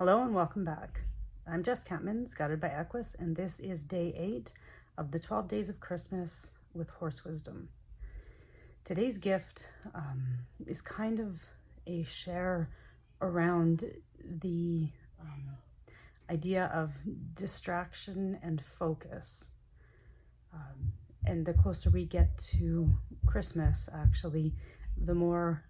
Hello and welcome back. I'm Jess Campmans, guided by Equus, and this is day 8 of the 12 days of Christmas with Horse Wisdom. Today's gift is kind of a share around the idea of distraction and focus. And the closer we get to Christmas, actually, the more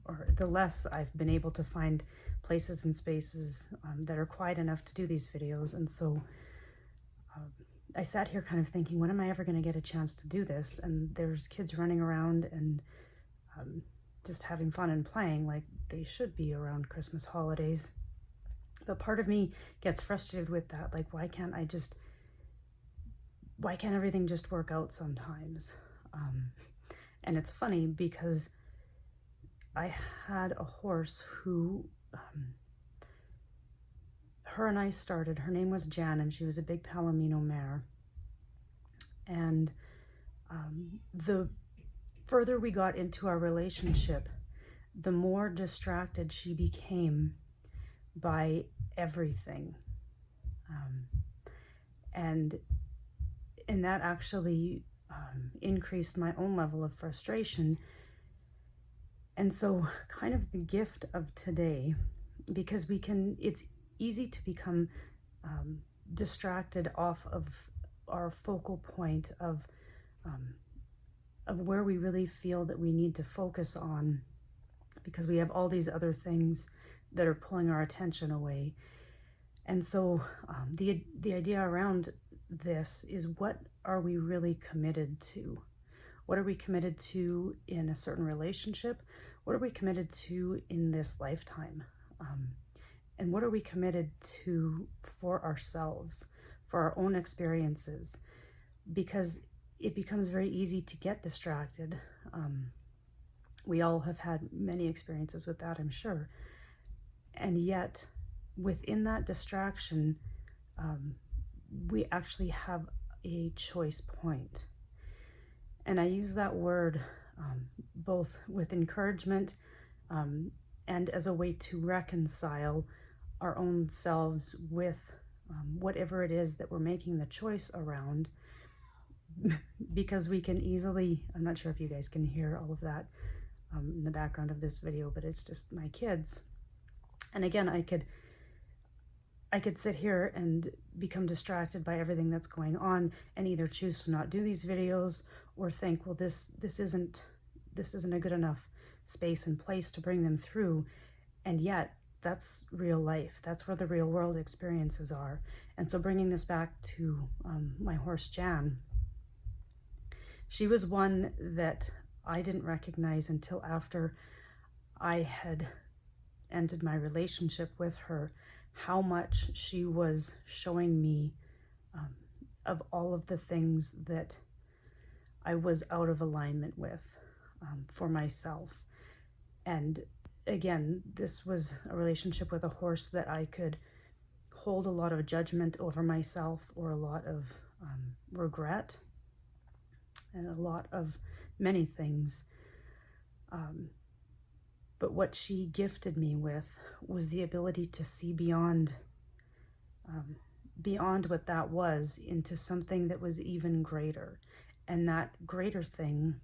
or the less I've been able to find places and spaces that are quiet enough to do these videos. And so I sat here kind of thinking, when am I ever going to get a chance to do this? And there's kids running around and just having fun and playing like they should be around Christmas holidays. But part of me gets frustrated with that. Like, why can't everything just work out sometimes? And it's funny because I had a horse who, her and I started, her name was Jan, and she was a big Palomino mare. And the further we got into our relationship, the more distracted she became by everything. And that actually increased my own level of frustration. And so kind of the gift of today, because it's easy to become distracted off of our focal point of where we really feel that we need to focus on, because we have all these other things that are pulling our attention away. And so the idea around this is, what are we really committed to? What are we committed to in a certain relationship? What are we committed to in this lifetime? And what are we committed to for ourselves, for our own experiences? Because it becomes very easy to get distracted. We all have had many experiences with that, I'm sure. And yet, within that distraction, we actually have a choice point. And I use that word both with encouragement and as a way to reconcile our own selves with whatever it is that we're making the choice around. Because we can easily, I'm not sure if you guys can hear all of that in the background of this video, but it's just my kids. And again, I could sit here and become distracted by everything that's going on and either choose to not do these videos or think, well, this isn't a good enough space and place to bring them through. And yet that's real life. That's where the real world experiences are. And so bringing this back to my horse Jan, she was one that I didn't recognize until after I had ended my relationship with her, how much she was showing me of all of the things that I was out of alignment with for myself. And again, this was a relationship with a horse that I could hold a lot of judgment over myself, or a lot of regret, and a lot of many things. But what she gifted me with was the ability to see beyond what that was, into something that was even greater. And that greater thing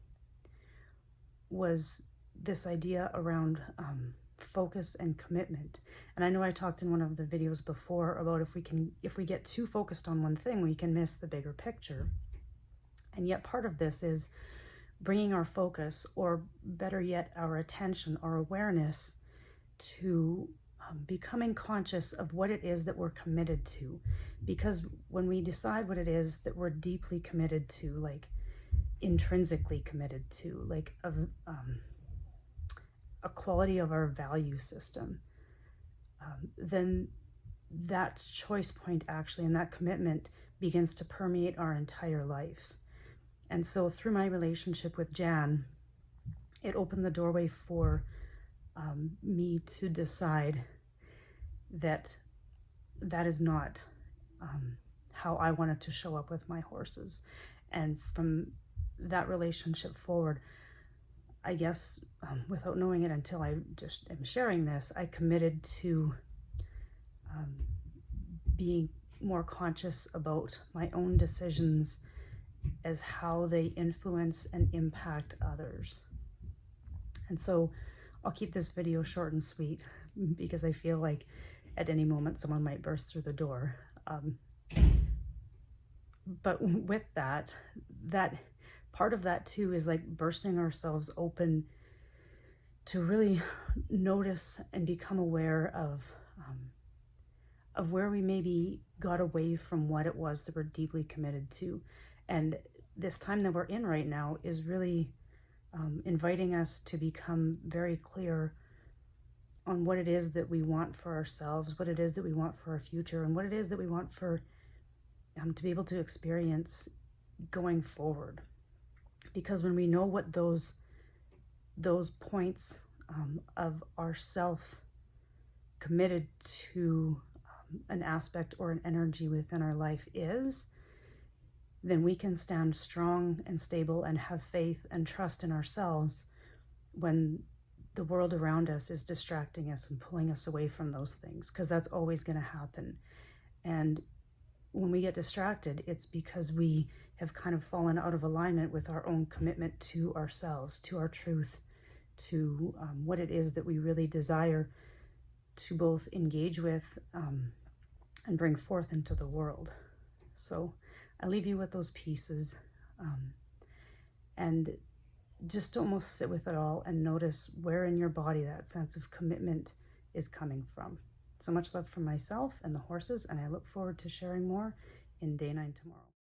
was this idea around focus and commitment. And I know I talked in one of the videos before about if we get too focused on one thing, we can miss the bigger picture. And yet part of this is bringing our focus, or better yet, our attention, our awareness, to becoming conscious of what it is that we're committed to. Because when we decide what it is that we're deeply committed to, like intrinsically committed to, like a quality of our value system, then that choice point actually, and that commitment, begins to permeate our entire life. And so through my relationship with Jan, it opened the doorway for me to decide that is not how I wanted to show up with my horses. And from that relationship forward, I guess without knowing it until I just am sharing this, I committed to being more conscious about my own decisions as how they influence and impact others. And so I'll keep this video short and sweet because I feel like at any moment someone might burst through the door. But with that part of that too is like bursting ourselves open to really notice and become aware of where we maybe got away from what it was that we're deeply committed to. And this time that we're in right now is really inviting us to become very clear on what it is that we want for ourselves, what it is that we want for our future, and what it is that we want for to be able to experience going forward. Because when we know what those points of ourself committed to an aspect or an energy within our life is, then we can stand strong and stable and have faith and trust in ourselves when the world around us is distracting us and pulling us away from those things, because that's always going to happen. And when we get distracted, it's because we have kind of fallen out of alignment with our own commitment to ourselves, to our truth, to what it is that we really desire to both engage with and bring forth into the world. So I leave you with those pieces and just almost sit with it all and notice where in your body that sense of commitment is coming from. So much love from myself and the horses, and I look forward to sharing more in Day 9 tomorrow.